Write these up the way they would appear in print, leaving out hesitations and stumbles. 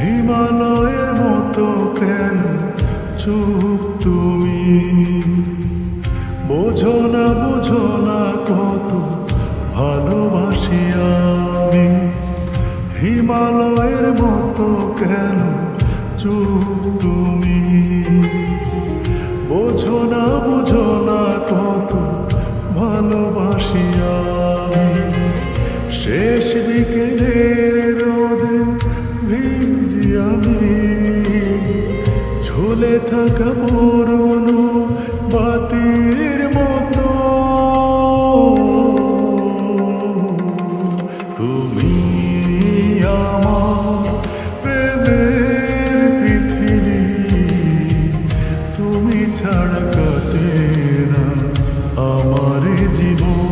হিমালয়ের মতো কেন চুপ তুমি? বোঝো না কত ভালোবাসি আমি। হিমালয়ের মতো কেন চুপ তুমি? বোঝো না কত ভালোবাসি আমি। শেষ বিকেলের রোদে ভিজি আমি, ঝুলে থাকা পুরনো বাতির মতো। তুমি আমার প্রেমের পৃথিবী, তুমি ছাড়া কাটে না আমার জীবন।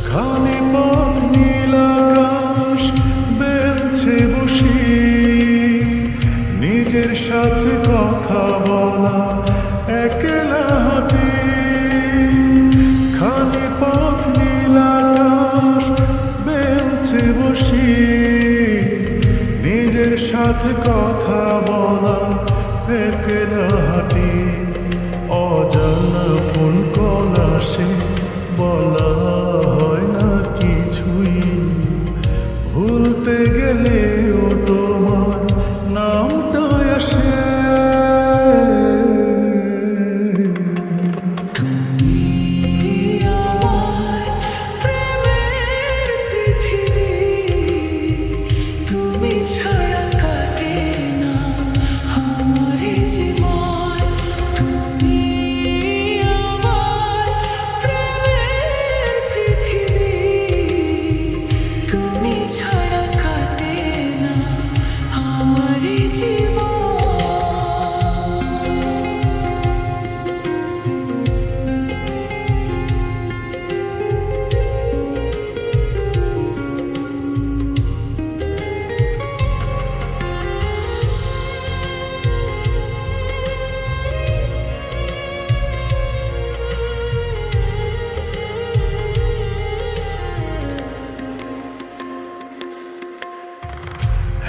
খালি পথ নীল আকাশ বেলছে বসি, নিজের সাথে কথা বলা একলা হাঁটি। খালি পথ নীল আকাশ বেলছে বসি, নিজের সাথে কথা বলা একলা হাঁটি। অজানা ফোন কল আসে, বলা হয় না কিছুই। ভুলতে গেলেও তোমার নামটা আসে। তুমি আমার প্রেমের পৃথিবী, তুমি ছাড়া কাটে না আমার জীবন। তুমি আমার প্রেমের পৃথিবী, তুমি ছাড়া কাটে না আমার জীবন।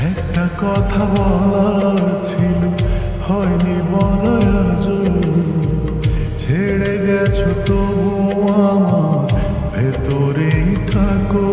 একটা কথা বলার ছিল, হয়নি বলা আজও। ছেড়ে গেছো তবু আমার ভেতরেই থাকো।